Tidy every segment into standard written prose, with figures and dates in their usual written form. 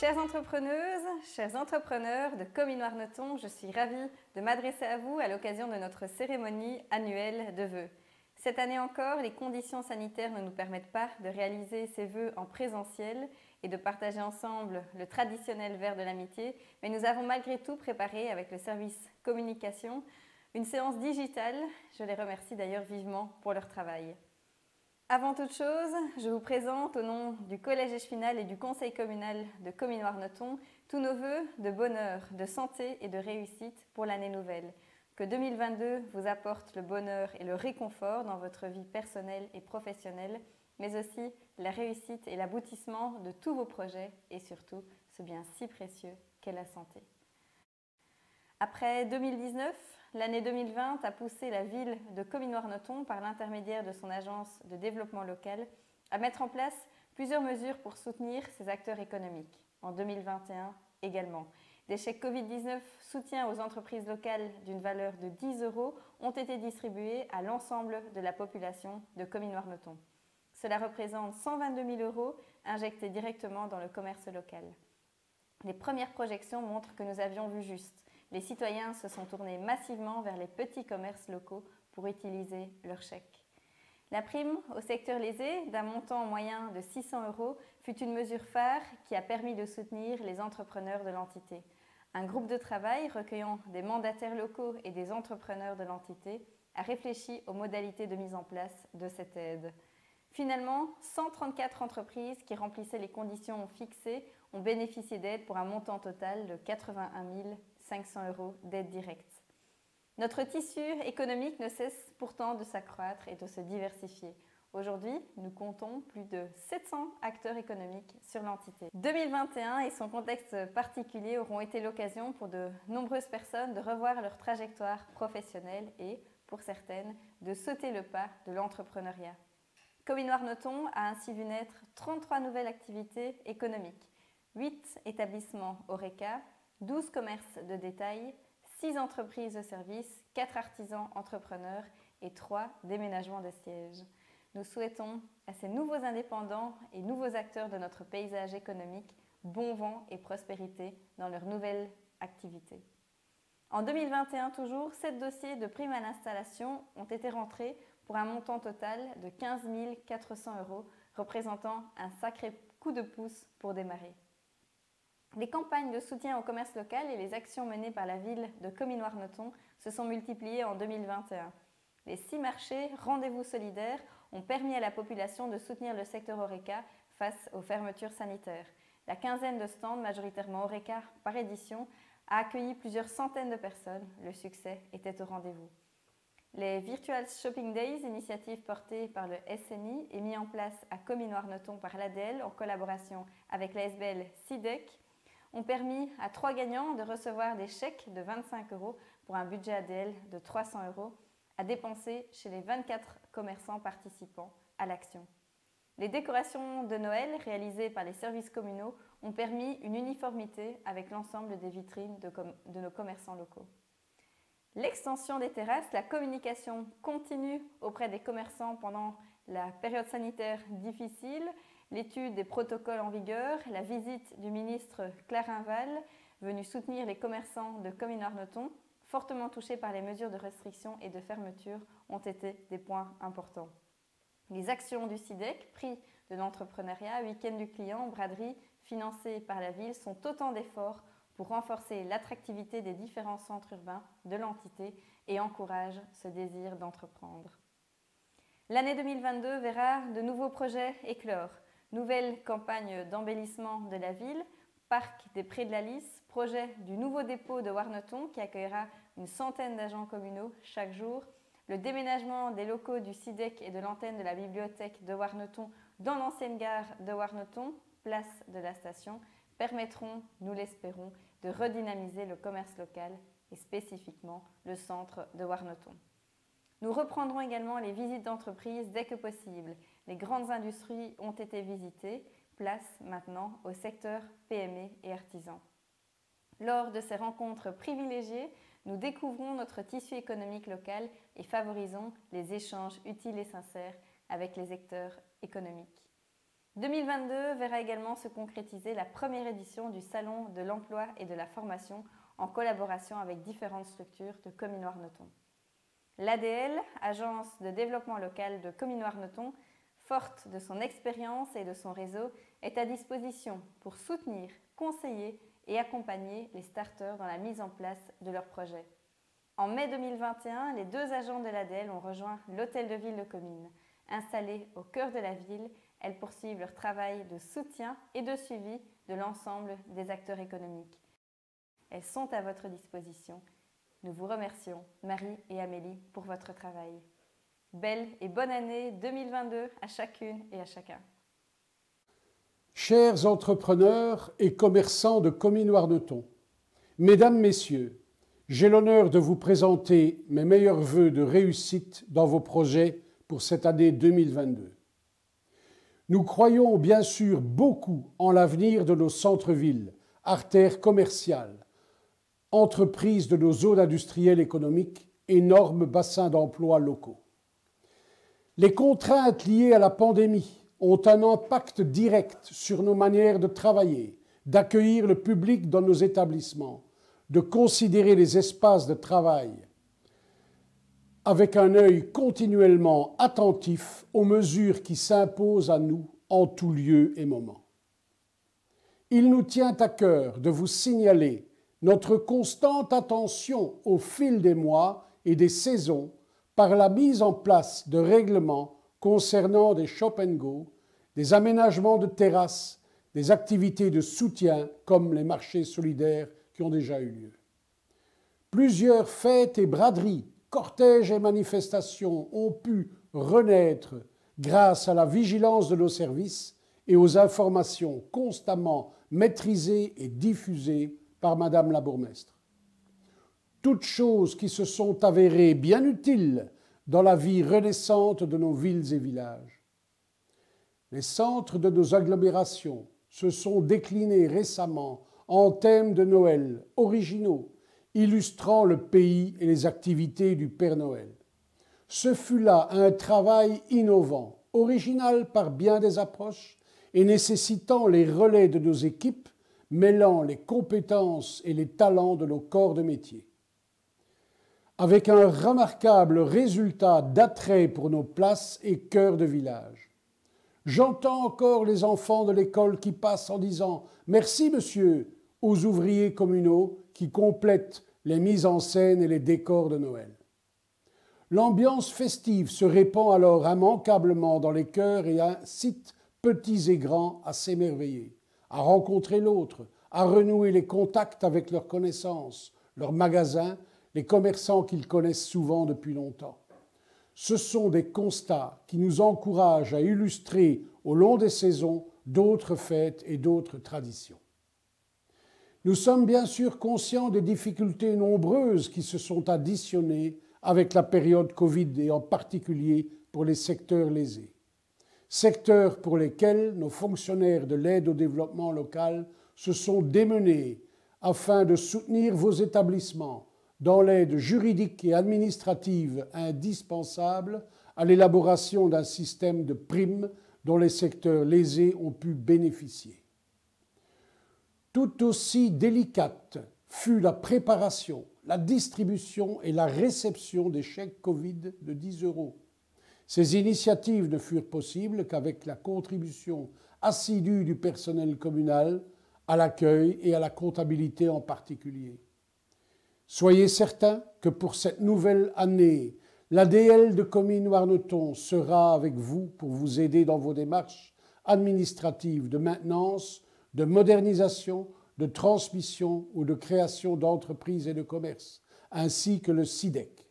Chères entrepreneuses, chers entrepreneurs de Comines-Warneton, je suis ravie de m'adresser à vous à l'occasion de notre cérémonie annuelle de vœux. Cette année encore, les conditions sanitaires ne nous permettent pas de réaliser ces vœux en présentiel et de partager ensemble le traditionnel verre de l'amitié, mais nous avons malgré tout préparé avec le service communication une séance digitale. Je les remercie d'ailleurs vivement pour leur travail. Avant toute chose, je vous présente au nom du Collège Echefinal et du Conseil communal de Comines-Warneton tous nos vœux de bonheur, de santé et de réussite pour l'année nouvelle. Que 2022 vous apporte le bonheur et le réconfort dans votre vie personnelle et professionnelle, mais aussi la réussite et l'aboutissement de tous vos projets et surtout ce bien si précieux qu'est la santé. Après 2019, l'année 2020 a poussé la ville de Comines-Warneton, par l'intermédiaire de son agence de développement local, à mettre en place plusieurs mesures pour soutenir ses acteurs économiques. En 2021 également. Des chèques Covid-19 soutien aux entreprises locales d'une valeur de 10 € ont été distribués à l'ensemble de la population de Comines-Warneton. Cela représente 122 000 € injectés directement dans le commerce local. Les premières projections montrent que nous avions vu juste. Les citoyens se sont tournés massivement vers les petits commerces locaux pour utiliser leurs chèques. La prime au secteur lésé, d'un montant moyen de 600 € fut une mesure phare qui a permis de soutenir les entrepreneurs de l'entité. Un groupe de travail recueillant des mandataires locaux et des entrepreneurs de l'entité a réfléchi aux modalités de mise en place de cette aide. Finalement, 134 entreprises qui remplissaient les conditions fixées ont bénéficié d'aide pour un montant total de 81 500 € d'aide directe. Notre tissu économique ne cesse pourtant de s'accroître et de se diversifier. Aujourd'hui, nous comptons plus de 700 acteurs économiques sur l'entité. 2021 et son contexte particulier auront été l'occasion pour de nombreuses personnes de revoir leur trajectoire professionnelle et, pour certaines, de sauter le pas de l'entrepreneuriat. Comines-Warneton a ainsi vu naître 33 nouvelles activités économiques, 8 établissements Horeca, 12 commerces de détail, 6 entreprises de services, 4 artisans entrepreneurs et 3 déménagements de sièges. Nous souhaitons à ces nouveaux indépendants et nouveaux acteurs de notre paysage économique bon vent et prospérité dans leurs nouvelles activités. En 2021 toujours, 7 dossiers de primes à l'installation ont été rentrés pour un montant total de 15 400 €, représentant un sacré coup de pouce pour démarrer. Les campagnes de soutien au commerce local et les actions menées par la ville de Comines-Warneton se sont multipliées en 2021. Les 6 marchés rendez-vous solidaires ont permis à la population de soutenir le secteur Horeca face aux fermetures sanitaires. La quinzaine de stands, majoritairement Horeca par édition, a accueilli plusieurs centaines de personnes. Le succès était au rendez-vous. Les Virtual Shopping Days, initiative portée par le SNI et mise en place à Comines-Warneton par l'ADL en collaboration avec la SBL SIDEC, ont permis à 3 gagnants de recevoir des chèques de 25 € pour un budget ADL de 300 € à dépenser chez les 24 commerçants participants à l'action. Les décorations de Noël réalisées par les services communaux ont permis une uniformité avec l'ensemble des vitrines de nos commerçants locaux. L'extension des terrasses, la communication continue auprès des commerçants pendant la période sanitaire difficile, l'étude des protocoles en vigueur, la visite du ministre Clarinval, venu soutenir les commerçants de Comines-Warneton, fortement touchés par les mesures de restriction et de fermeture, ont été des points importants. Les actions du SIDEC, prix de l'entrepreneuriat, week-end du client, braderie, financés par la ville, sont autant d'efforts pour renforcer l'attractivité des différents centres urbains de l'entité et encouragent ce désir d'entreprendre. L'année 2022 verra de nouveaux projets éclore. Nouvelle campagne d'embellissement de la ville, parc des Prés de la Lys, projet du nouveau dépôt de Warneton qui accueillera une centaine d'agents communaux chaque jour, le déménagement des locaux du SIDEC et de l'antenne de la bibliothèque de Warneton dans l'ancienne gare de Warneton, place de la station, permettront, nous l'espérons, de redynamiser le commerce local et spécifiquement le centre de Warneton. Nous reprendrons également les visites d'entreprise dès que possible. Les grandes industries ont été visitées, place maintenant au secteur PME et artisans. Lors de ces rencontres privilégiées, nous découvrons notre tissu économique local et favorisons les échanges utiles et sincères avec les acteurs économiques. 2022 verra également se concrétiser la première édition du Salon de l'emploi et de la formation en collaboration avec différentes structures de Comines-Noirnoton. L'ADL, Agence de développement local de Comines-Noirnoton, forte de son expérience et de son réseau, est à disposition pour soutenir, conseiller et accompagner les starters dans la mise en place de leurs projets. En mai 2021, les 2 agents de l'ADL ont rejoint l'hôtel de ville de Comines. Installées au cœur de la ville, elles poursuivent leur travail de soutien et de suivi de l'ensemble des acteurs économiques. Elles sont à votre disposition. Nous vous remercions, Marie et Amélie, pour votre travail. Belle et bonne année 2022 à chacune et à chacun. Chers entrepreneurs et commerçants de Comines-Noirnoton, Mesdames, Messieurs, j'ai l'honneur de vous présenter mes meilleurs vœux de réussite dans vos projets pour cette année 2022. Nous croyons bien sûr beaucoup en l'avenir de nos centres-villes, artères commerciales, entreprises de nos zones industrielles économiques, énormes bassins d'emploi locaux. Les contraintes liées à la pandémie ont un impact direct sur nos manières de travailler, d'accueillir le public dans nos établissements, de considérer les espaces de travail avec un œil continuellement attentif aux mesures qui s'imposent à nous en tout lieu et moment. Il nous tient à cœur de vous signaler notre constante attention au fil des mois et des saisons par la mise en place de règlements concernant des shop and go, des aménagements de terrasses, des activités de soutien comme les marchés solidaires qui ont déjà eu lieu. Plusieurs fêtes et braderies, cortèges et manifestations ont pu renaître grâce à la vigilance de nos services et aux informations constamment maîtrisées et diffusées par Madame la bourgmestre. Toutes choses qui se sont avérées bien utiles dans la vie renaissante de nos villes et villages. Les centres de nos agglomérations se sont déclinés récemment en thèmes de Noël originaux, illustrant le pays et les activités du Père Noël. Ce fut là un travail innovant, original par bien des approches et nécessitant les relais de nos équipes, mêlant les compétences et les talents de nos corps de métier. Avec un remarquable résultat d'attrait pour nos places et cœurs de village. J'entends encore les enfants de l'école qui passent en disant « Merci monsieur » aux ouvriers communaux qui complètent les mises en scène et les décors de Noël. L'ambiance festive se répand alors immanquablement dans les cœurs et incite petits et grands à s'émerveiller, à rencontrer l'autre, à renouer les contacts avec leurs connaissances, leurs magasins, les commerçants qu'ils connaissent souvent depuis longtemps. Ce sont des constats qui nous encouragent à illustrer au long des saisons d'autres fêtes et d'autres traditions. Nous sommes bien sûr conscients des difficultés nombreuses qui se sont additionnées avec la période Covid et en particulier pour les secteurs lésés. Secteurs pour lesquels nos fonctionnaires de l'aide au développement local se sont démenés afin de soutenir vos établissements dans l'aide juridique et administrative indispensable à l'élaboration d'un système de primes dont les secteurs lésés ont pu bénéficier. Tout aussi délicate fut la préparation, la distribution et la réception des chèques Covid de 10 €. Ces initiatives ne furent possibles qu'avec la contribution assidue du personnel communal à l'accueil et à la comptabilité en particulier. Soyez certains que pour cette nouvelle année, l'ADL de Comines-Noirnoton sera avec vous pour vous aider dans vos démarches administratives de maintenance, de modernisation, de transmission ou de création d'entreprises et de commerces, ainsi que le SIDEC.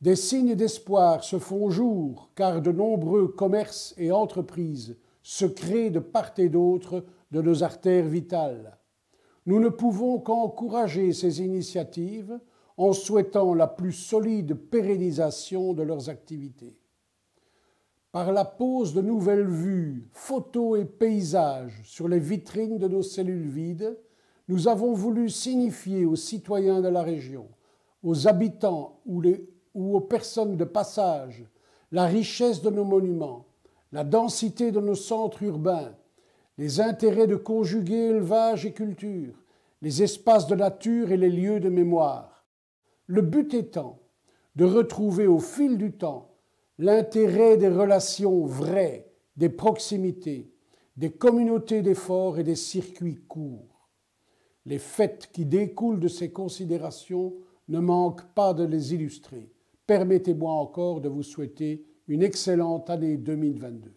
Des signes d'espoir se font jour car de nombreux commerces et entreprises se créent de part et d'autre de nos artères vitales. Nous ne pouvons qu'encourager ces initiatives en souhaitant la plus solide pérennisation de leurs activités. Par la pose de nouvelles vues, photos et paysages sur les vitrines de nos cellules vides, nous avons voulu signifier aux citoyens de la région, aux habitants ou aux personnes de passage la richesse de nos monuments, la densité de nos centres urbains, les intérêts de conjuguer élevage et culture, les espaces de nature et les lieux de mémoire. Le but étant de retrouver au fil du temps l'intérêt des relations vraies, des proximités, des communautés d'efforts et des circuits courts. Les faits qui découlent de ces considérations ne manquent pas de les illustrer. Permettez-moi encore de vous souhaiter une excellente année 2022.